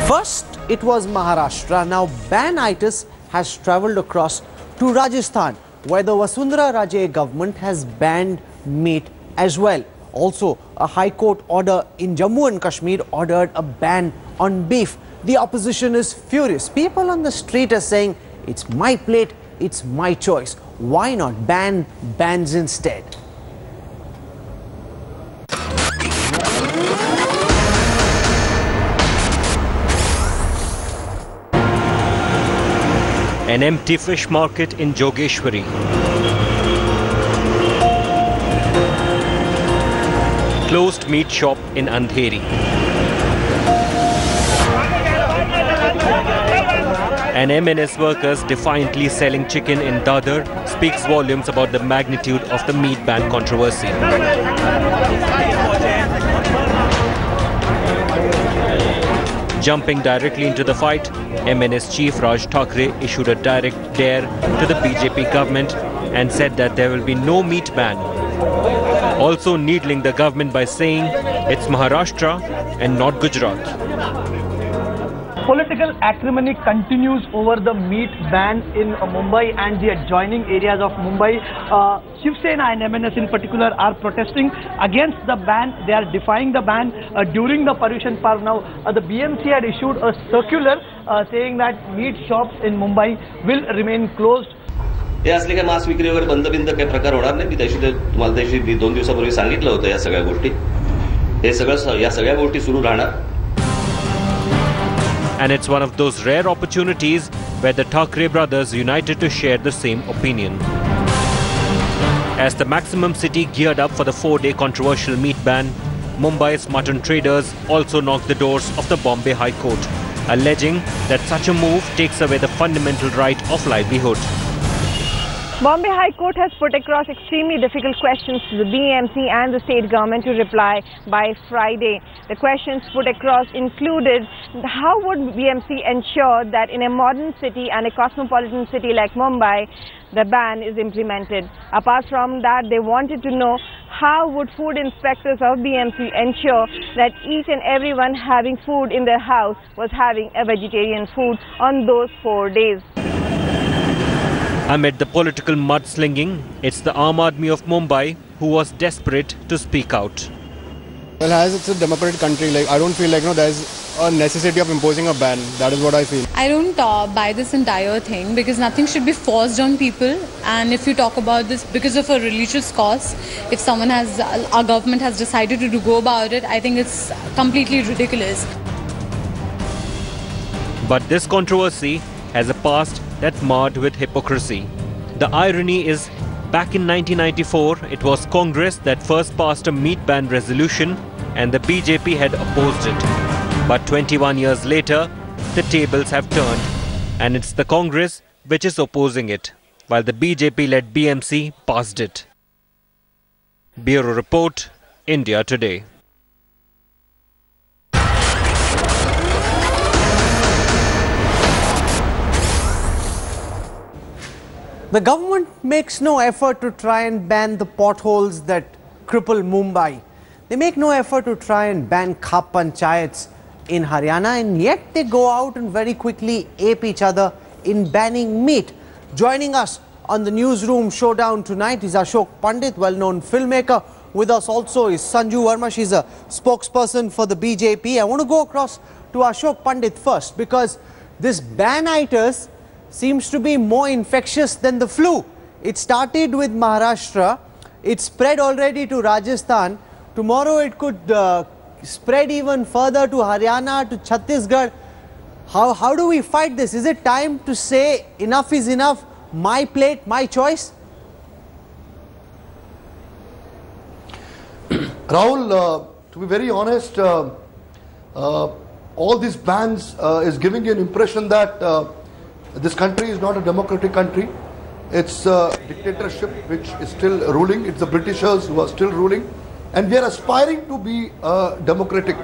First, it was Maharashtra. Now, ban-itis has travelled across to Rajasthan, where the Vasundhara Raje government has banned meat as well. Also, a High Court order in Jammu and Kashmir ordered a ban on beef. The opposition is furious. People on the street are saying, it's my plate, it's my choice. Why not ban bans instead? An empty fish market in Jogeshwari. Closed meat shop in Andheri. And MNS workers defiantly selling chicken in Dadar speaks volumes about the magnitude of the meat ban controversy. Jumping directly into the fight, MNS chief Raj Thackeray issued a direct dare to the BJP government and said that there will be no meat ban. Also needling the government by saying it's Maharashtra and not Gujarat. Political acrimony continues over the meat ban in Mumbai and the adjoining areas of Mumbai. Shiv Sena and MNS in particular are protesting against the ban. They are defying the ban during the Paryushan Parv. Now, the BMC had issued a circular saying that meat shops in Mumbai will remain closed. हे असले काय मांस विक्री वगैरे बंद काही प्रकार होणार नाही. मी तुम्हाला त्याशी 2 दिवसापूर्वी सांगितलं होतं या सगळ्या गोष्टी. हे सगळं या सगळ्या गोष्टी सुरू राहणार. And it's one of those rare opportunities where the Thackeray brothers united to share the same opinion. As the maximum city geared up for the 4-day controversial meat ban, Mumbai's mutton traders also knocked the doors of the Bombay High Court, alleging that such a move takes away the fundamental right of livelihood. Bombay High Court has put across extremely difficult questions to the BMC and the state government to reply by Friday. The questions put across included how would BMC ensure that in a modern city and a cosmopolitan city like Mumbai, the ban is implemented. Apart from that, they wanted to know how would food inspectors of BMC ensure that each and everyone having food in their house was having a vegetarian food on those 4 days. Amid the political mudslinging, it's the Aam Aadmi of Mumbai who was desperate to speak out. Well, as it's a democratic country, I don't feel there's a necessity of imposing a ban. That is what I feel. I don't buy this entire thing because nothing should be forced on people. And if you talk about this because of a religious cause, if our government has decided to go about it, I think it's completely ridiculous. But this controversy has a past that's marred with hypocrisy. The irony is, back in 1994, it was Congress that first passed a meat ban resolution and the BJP had opposed it. But 21 years later, the tables have turned and it's the Congress which is opposing it, while the BJP-led BMC passed it. Bureau Report, India Today. The government makes no effort to try and ban the potholes that cripple Mumbai. They make no effort to try and ban khap panchayats in Haryana, and yet they go out and very quickly ape each other in banning meat. Joining us on the newsroom showdown tonight is Ashok Pandit, well-known filmmaker. With us also is Sanju Verma. She's a spokesperson for the BJP. I want to go across to Ashok Pandit first because this ban-itis seems to be more infectious than the flu. It started with Maharashtra. It spread already to Rajasthan. Tomorrow it could spread even further to Haryana, to Chhattisgarh. How do we fight this? Is it time to say enough is enough, my plate, my choice? Rahul, to be very honest, all these bans is giving you an impression that this country is not a democratic country. It's a dictatorship which is still ruling. It's the Britishers who are still ruling. And we are aspiring to be democratic.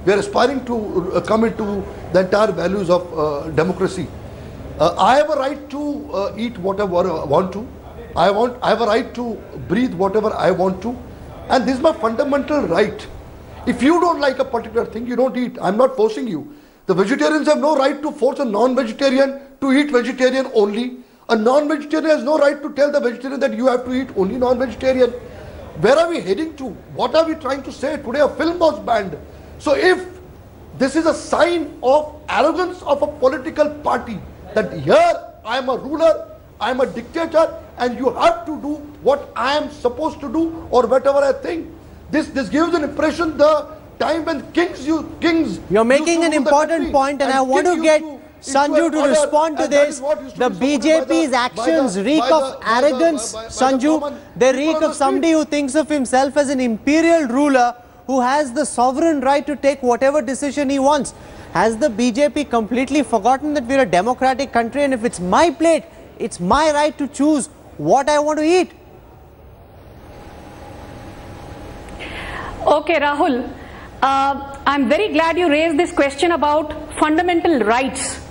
We are aspiring to come into the entire values of democracy. I have a right to eat whatever I want to. I have a right to breathe whatever I want to. And this is my fundamental right. If you don't like a particular thing, you don't eat. I'm not forcing you. The vegetarians have no right to force a non-vegetarian to eat vegetarian only. A non-vegetarian has no right to tell the vegetarian that you have to eat only non-vegetarian. Where are we heading to? What are we trying to say? Today a film was banned. So if this is a sign of arrogance of a political party, that here I am a ruler, I am a dictator, and you have to do what I am supposed to do or whatever I think. This gives an impression the time when kings. You're making an important point, and I want to get Sanju to respond to this. The BJP's actions reek of arrogance, Sanju. They reek of somebody who thinks of himself as an imperial ruler who has the sovereign right to take whatever decision he wants. Has the BJP completely forgotten that we're a democratic country, and if it's my plate, it's my right to choose what I want to eat? Okay, Rahul. I'm very glad you raised this question about fundamental rights.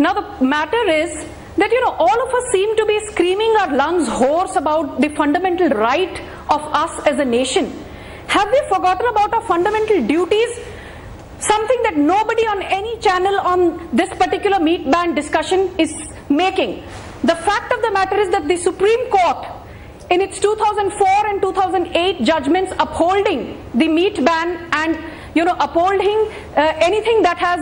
Now the matter is that, all of us seem to be screaming our lungs hoarse about the fundamental right of us as a nation. Have we forgotten about our fundamental duties? Something that nobody on any channel on this particular meat ban discussion is making. The fact of the matter is that the Supreme Court, in its 2004 and 2008 judgments upholding the meat ban and upholding anything that has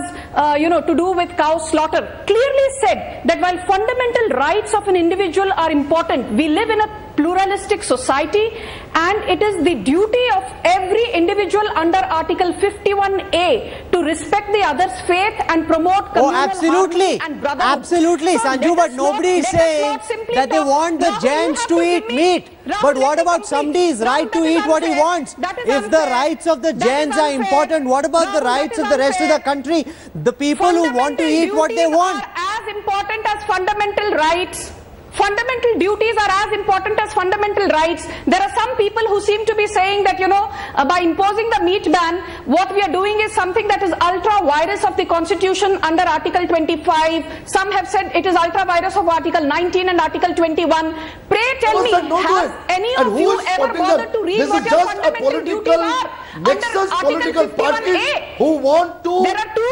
to do with cow slaughter, clearly said that while fundamental rights of an individual are important, we live in a pluralistic society, and it is the duty of every individual under Article 51A to respect the other's faith and promote communal harmony and brotherhood. Absolutely, So Sanju, but nobody is saying that they want the Jains to eat meat. But what about somebody's right to eat what he wants? If the rights of the Jains are important, what about the rights of the rest of the country? The people who want to eat what they want. As important as fundamental rights. Fundamental duties are as important as fundamental rights. There are some people who seem to be saying that, by imposing the meat ban, what we are doing is something that is ultra virus of the Constitution under Article 25. Some have said it is ultra virus of Article 19 and Article 21. Pray tell me, has any of you ever bothered to read what your fundamental duties are? Nexus political parties who want to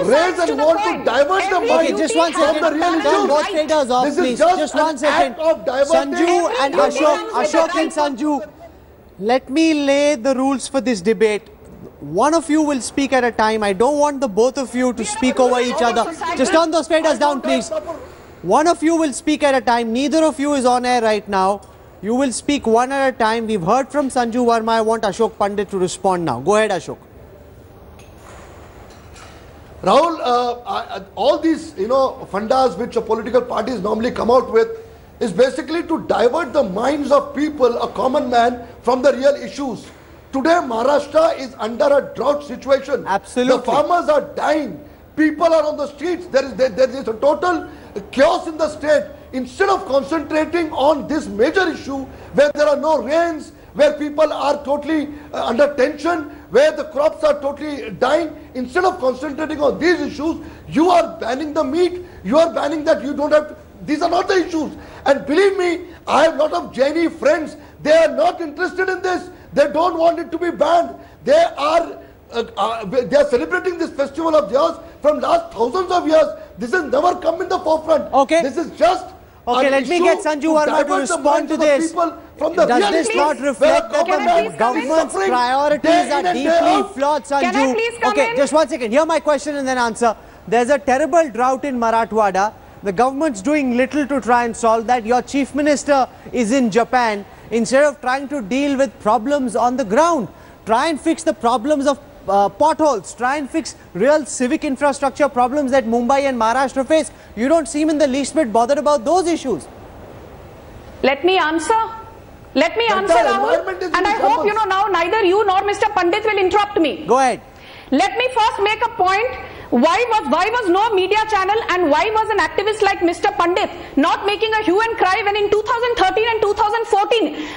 raise and want to divert the mind just one second. from the real issues. Both traders off, This please. is just Just one an second. act of diverting Sanju and Ashok and Sanju, let me lay the rules for this debate. One of you will speak at a time. I don't want the both of you to speak over each other. Just turn those traders down, please. One of you will speak at a time. Neither of you is on air right now. You will speak one at a time. We've heard from Sanju Verma. I want Ashok Pandit to respond now. Go ahead, Ashok. Rahul, all these, fundas which a political parties normally come out with is basically to divert the minds of people, a common man, from the real issues. Today, Maharashtra is under a drought situation. Absolutely. The farmers are dying. People are on the streets. There is a total chaos in the state. Instead of concentrating on this major issue where there are no rains, where people are totally under tension, where the crops are totally dying, instead of concentrating on these issues, you are banning the meat, you are banning that you don't have to, these are not the issues. And believe me, I have a lot of Jaini friends, they are not interested in this, they don't want it to be banned. They are celebrating this festival of theirs from last thousands of years. This has never come in the forefront. Okay. This is just let me get Sanju Verma to respond to this. Does this not reflect that the government's priorities are deeply flawed, Sanju? Okay, just one second. Hear my question and then answer. There's a terrible drought in Marathwada. The government's doing little to try and solve that. Your chief minister is in Japan. Instead of trying to deal with problems on the ground, try and fix the problems of potholes, try and fix real civic infrastructure problems that Mumbai and Maharashtra face. You don't seem in the least bit bothered about those issues. Let me answer. Let me answer, Rahul. And I hope, now neither you nor Mr. Pandit will interrupt me. Go ahead. Let me first make a point. Why was no media channel and why was an activist like Mr. Pandit not making a hue and cry when in 2013 and 2014,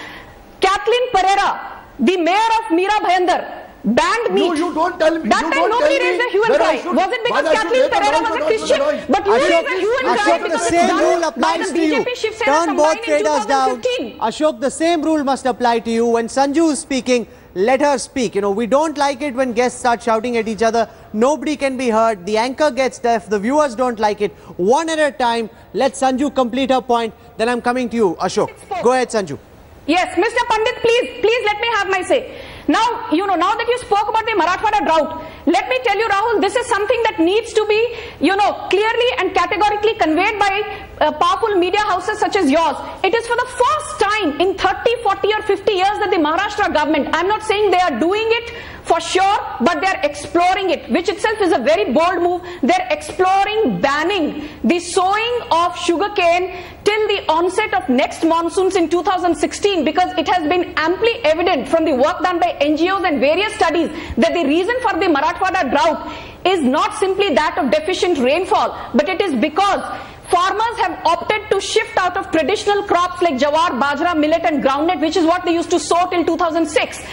Kathleen Pereira, the mayor of Meera Bhayandar, banned meat. You don't tell me. That time nobody raised a hue and cry. Was it because Kathleen Pereira was a Christian? But you raised a hue and cry because the same rule applies to you. Turn both traders down. Ashok, the same rule must apply to you. When Sanju is speaking, let her speak. You know, we don't like it when guests start shouting at each other. Nobody can be heard. The anchor gets deaf. The viewers don't like it. One at a time. Let Sanju complete her point. Then I'm coming to you, Ashok. Go ahead, Sanju. Yes, Mr. Pandit, please let me have my say. Now, now that you spoke about the Marathwada drought, let me tell you, Rahul, this is something that needs to be, clearly and categorically conveyed by powerful media houses such as yours. It is for the first time in 30, 40 or 50 years that the Maharashtra government, I'm not saying they are doing it for sure, but they are exploring it, which itself is a very bold move. They're exploring banning the sowing of sugarcane till the onset of next monsoons in 2016, because it has been amply evident from the work done by NGOs and various studies that the reason for the Marathwada drought is not simply that of deficient rainfall, but it is because farmers have opted to shift out of traditional crops like jawar, bajra, millet and groundnut, which is what they used to sow till 2006,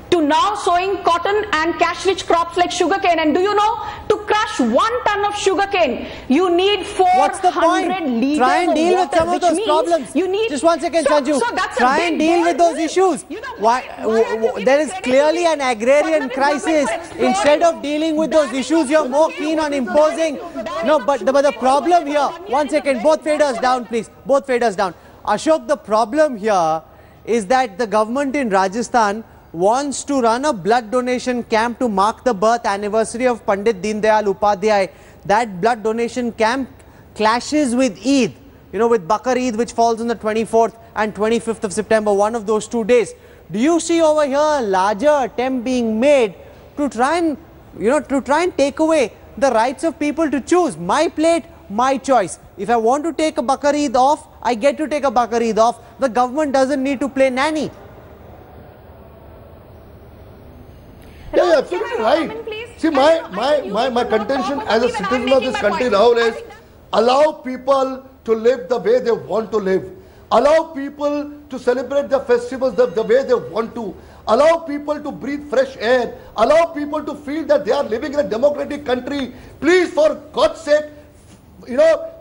to now sowing cotton and cash-rich crops like sugarcane. And do you know, to crush 1 ton of sugarcane, you need 400 liters Try and deal of water, with some of those problems. You need, just 1 second, Sanju. Try and deal with those issues. There is clearly an agrarian crisis. Instead of dealing with those issues, you're more keen on imposing. No, but the problem here, 1 second, both faders down, please. Both faders down. Ashok, the problem here is that the government in Rajasthan wants to run a blood donation camp to mark the birth anniversary of Pandit Deen Dayal Upadhyay. That blood donation camp clashes with Eid, with Bakar Eid, which falls on the 24th and 25th of September, one of those 2 days. Do you see over here a larger attempt being made to try and take away the rights of people to choose? My plate, my choice. If I want to take a Bakar Eid off, I get to take a Bakar Eid off. The government doesn't need to play nanny. Yeah, absolutely right. See, my contention as a citizen of this country now is allow people to live the way they want to live. Allow people to celebrate the festivals the way they want to. Allow people to breathe fresh air. Allow people to feel that they are living in a democratic country. Please, for God's sake,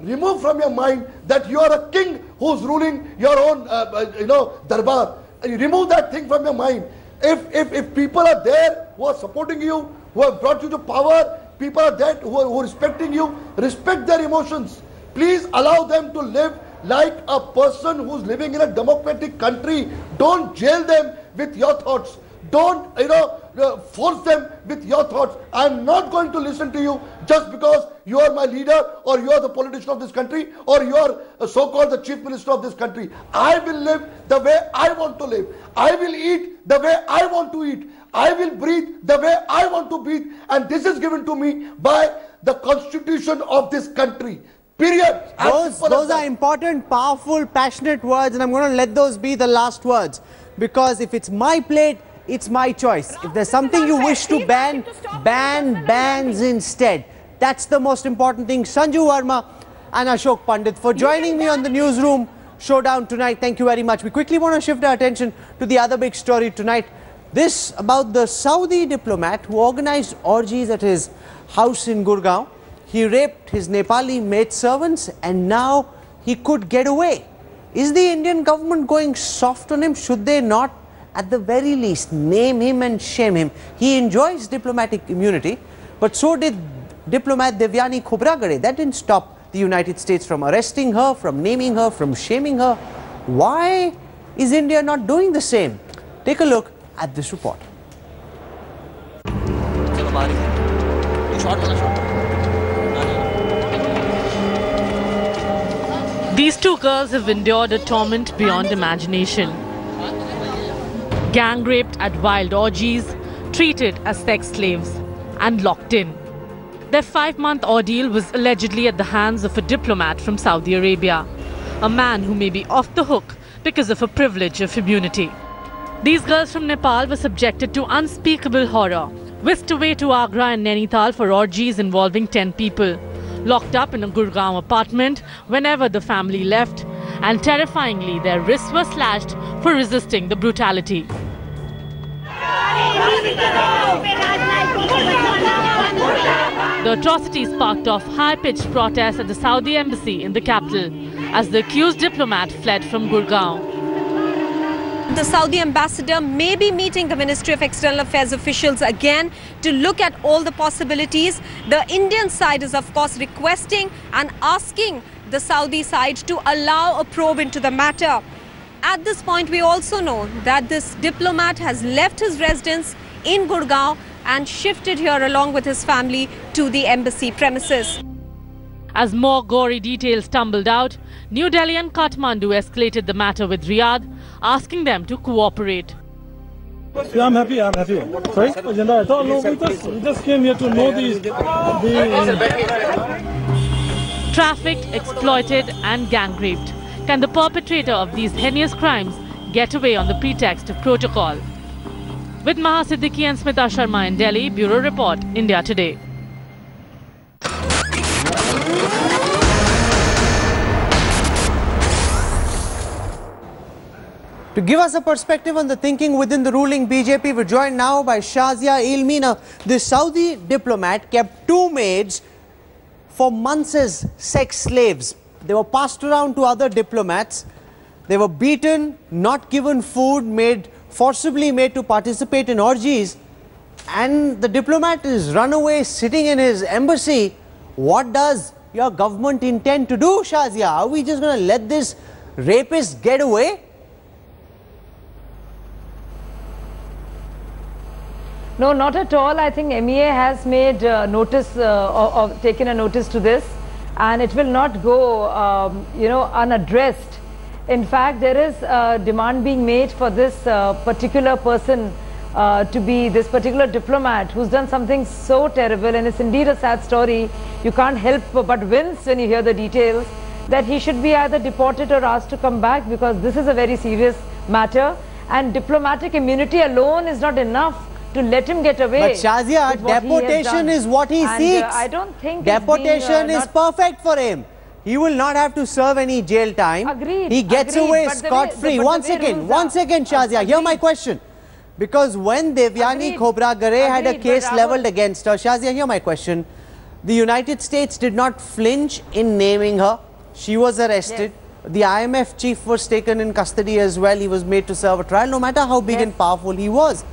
remove from your mind that you are a king who's ruling your own, darbar. Remove that thing from your mind. If people are there who are supporting you, who have brought you to power, people are there who are respecting you, respect their emotions. Please allow them to live like a person who's living in a democratic country. Don't jail them with your thoughts. Don't, force them with your thoughts. I'm not going to listen to you just because you are my leader or you are the politician of this country or you are so-called the chief minister of this country. I will live the way I want to live. I will eat the way I want to eat. I will breathe the way I want to breathe. And this is given to me by the constitution of this country. Period. Those are important, powerful, passionate words, and I'm going to let those be the last words. Because if it's my plate, it's my choice. If there's something you wish to ban, bans instead. That's the most important thing. Sanju Verma and Ashok Pandit for joining me on the Newsroom Showdown tonight. Thank you very much. We quickly want to shift our attention to the other big story tonight. This about the Saudi diplomat who organized orgies at his house in Gurgaon. He raped his Nepali maidservants and now he could get away. Is the Indian government going soft on him? Should they not, at the very least, name him and shame him? He enjoys diplomatic immunity, but so did diplomat Devyani Khobragade. That didn't stop the United States from arresting her, from naming her, from shaming her. Why is India not doing the same? Take a look at this report. These two girls have endured a torment beyond imagination. Gang raped at wild orgies, treated as sex slaves, and locked in. Their 5-month ordeal was allegedly at the hands of a diplomat from Saudi Arabia, a man who may be off the hook because of a privilege of immunity. These girls from Nepal were subjected to unspeakable horror, whisked away to Agra and Nainital for orgies involving 10 people, locked up in a Gurgaon apartment whenever the family left, and terrifyingly their wrists were slashed for resisting the brutality. The atrocity sparked off high-pitched protests at the Saudi embassy in the capital as the accused diplomat fled from Gurgaon. the Saudi ambassador may be meeting the Ministry of External Affairs officials again to look at all the possibilities. The Indian side is, of course, requesting and asking the Saudi side to allow a probe into the matter. At this point, we also know that this diplomat has left his residence in Gurgaon and shifted here along with his family to the embassy premises. As more gory details tumbled out, New Delhi and Kathmandu escalated the matter with Riyadh, asking them to cooperate. Yeah, I'm happy. Sorry? Agenda, I thought, no, we just came here to know the Trafficked, exploited and gang-raped. Can the perpetrator of these heinous crimes get away on the pretext of protocol? With Maha Siddiqui and Smita Sharma in Delhi, Bureau Report, India Today. To give us a perspective on the thinking within the ruling BJP, we're joined now by Shazia Ilmina. The Saudi diplomat kept two maids for months as sex slaves. They were passed around to other diplomats. They were beaten, not given food, forcibly made to participate in orgies. And the diplomat is run away, sitting in his embassy. What does your government intend to do, Shazia? Are we just going to let this rapist get away? No, not at all. I think MEA has made taken a notice to this, and it will not go, unaddressed. In fact, there is a demand being made for this particular person to be this particular diplomat who's done something so terrible, and it's indeed a sad story. You can't help but wince when you hear the details, that he should be either deported or asked to come back, because this is a very serious matter, and diplomatic immunity alone is not enough to let him get away. But Shazia, deportation is what he seeks. I don't think deportation is perfect for him. He will not have to serve any jail time. Agreed. He gets away scot-free. One second, Shazia. Hear my question. Because when Devyani Khobragare had a case levelled against her, Shazia, hear my question. The United States did not flinch in naming her. She was arrested. Yes. The IMF chief was taken in custody as well. He was made to serve a trial, no matter how big and powerful he was.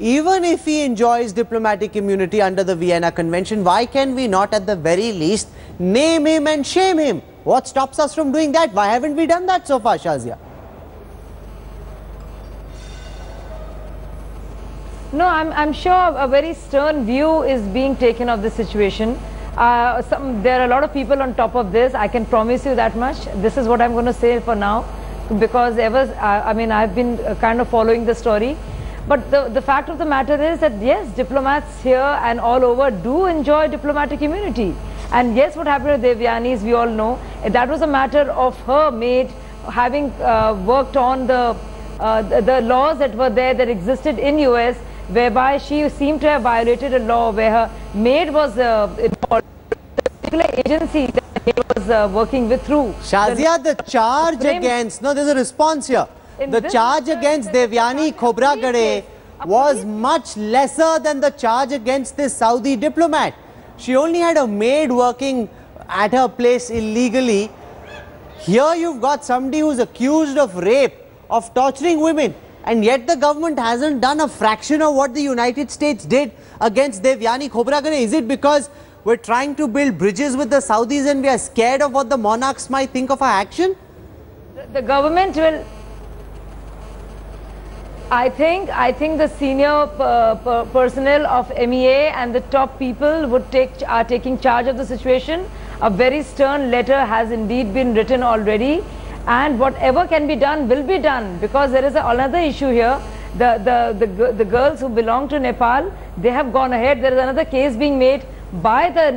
Even if he enjoys diplomatic immunity under the Vienna Convention, why can we not at the very least name him and shame him? What stops us from doing that? Why haven't we done that so far, Shazia? No, I'm sure a very stern view is being taken of the situation. There are a lot of people on top of this. I can promise you that much. This is what I'm going to say for now, because I've been kind of following the story. But the fact of the matter is that yes, diplomats here and all over do enjoy diplomatic immunity. And yes, what happened to Devyani is, we all know, that was a matter of her maid having worked on the laws that were there, that existed in US, whereby she seemed to have violated a law where her maid was involved in a particular agency that he was working with through. Shazia, the charge against, no, there's a response here. The charge against Devyani Khobragare was much lesser than the charge against this Saudi diplomat. She only had a maid working at her place illegally. Here you've got somebody who's accused of rape, of torturing women, and yet the government hasn't done a fraction of what the United States did against Devyani Khobragare. Is it because we're trying to build bridges with the Saudis and we are scared of what the monarchs might think of our action? The government will... I think the senior personnel of MEA and the top people are taking charge of the situation. A very stern letter has indeed been written already, and whatever can be done will be done, because there is another issue here. The girls who belong to Nepal, they have gone ahead. There is another case being made by the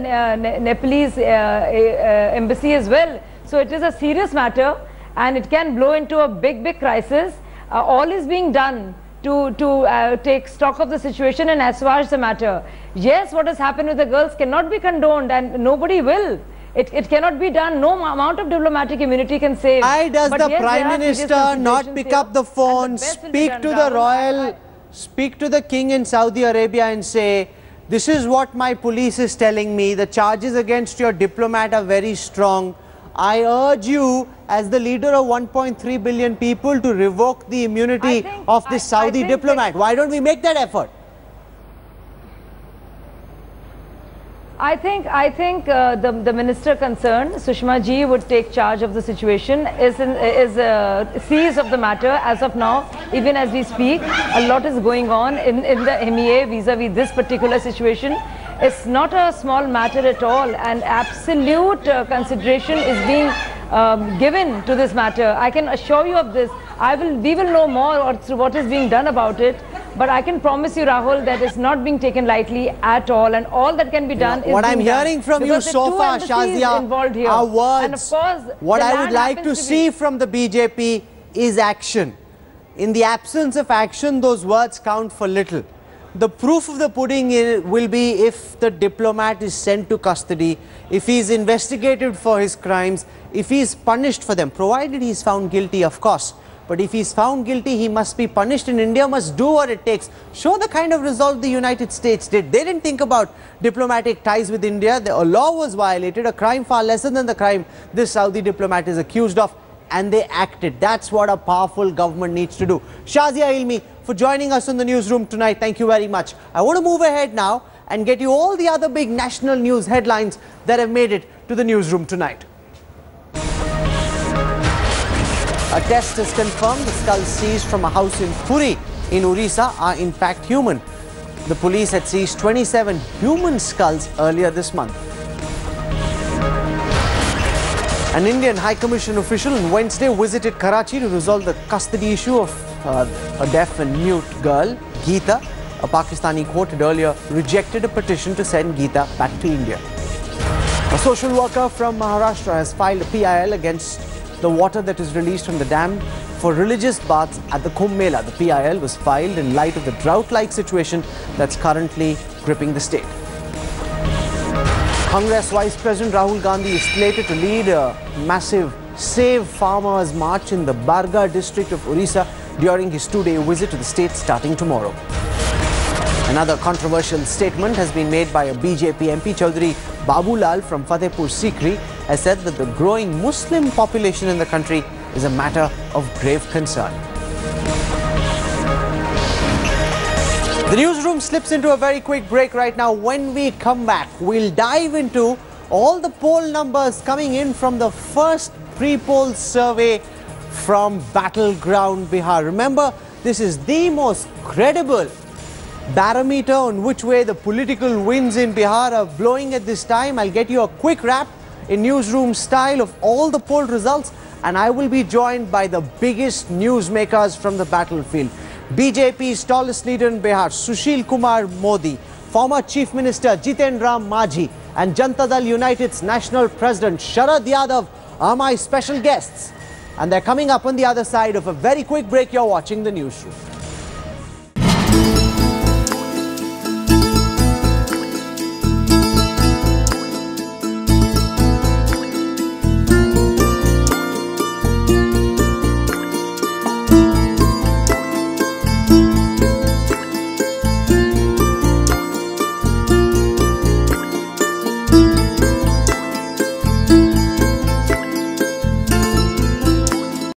Nepalese embassy as well. So it is a serious matter, and it can blow into a big crisis. All is being done to take stock of the situation and assuage the matter. Yes, what has happened with the girls cannot be condoned, and nobody will. It cannot be done. No amount of diplomatic immunity can save. Why does the Prime Minister not pick up the phone, speak to the royal, speak to the king in Saudi Arabia and say, this is what my police is telling me, the charges against your diplomat are very strong, I urge you, as the leader of 1.3 billion people, to revoke the immunity of this Saudi diplomat. Why don't we make that effort? I think the minister concerned, Sushma ji, would take charge of the situation, is seized of the matter as of now. Even as we speak, a lot is going on in the MEA vis-a-vis this particular situation. It's not a small matter at all, and absolute consideration is being given to this matter. I can assure you of this. We will know more through what is being done about it. But I can promise you, Rahul, that it's not being taken lightly at all, and all that can be done is what I'm hearing from you so far, Shazia, are words. And of course, what I would like to see from the BJP is action. In the absence of action, those words count for little. The proof of the pudding will be if the diplomat is sent to custody, if he is investigated for his crimes, if he is punished for them, provided he is found guilty, of course. But if he is found guilty, he must be punished, and India must do what it takes. Show the kind of resolve the United States did. They didn't think about diplomatic ties with India. The law was violated, a crime far lesser than the crime this Saudi diplomat is accused of, and they acted. That's what a powerful government needs to do. Shazia Ilmi, for joining us in the newsroom tonight, thank you very much. I want to move ahead now and get you all the other big national news headlines that have made it to the newsroom tonight. A test has confirmed the skulls seized from a house in Puri in Orissa are in fact human. The police had seized 27 human skulls earlier this month. An Indian High Commission official on Wednesday visited Karachi to resolve the custody issue of a deaf and mute girl, Geeta. A Pakistani court had earlier rejected a petition to send Geeta back to India. A social worker from Maharashtra has filed a PIL against the water that is released from the dam for religious baths at the Kumbh Mela. The PIL was filed in light of the drought-like situation that's currently gripping the state. Congress Vice President Rahul Gandhi is slated to lead a massive Save Farmers March in the Barga district of Orissa during his two-day visit to the state starting tomorrow. Another controversial statement has been made by a BJP MP. Chaudhary Babulal from Fatehpur Sikri has said that the growing Muslim population in the country is a matter of grave concern. The newsroom slips into a very quick break right now. When we come back, we'll dive into all the poll numbers coming in from the first pre-poll survey from Battleground Bihar. Remember, this is the most credible barometer on which way the political winds in Bihar are blowing at this time. I'll get you a quick wrap in newsroom style of all the poll results, and I will be joined by the biggest newsmakers from the battlefield. BJP's tallest leader in Bihar, Sushil Kumar Modi, former Chief Minister Jiten Ram Majhi, and Janata Dal United's National President Sharad Yadav are my special guests. And they're coming up on the other side of a very quick break. You're watching the newsroom.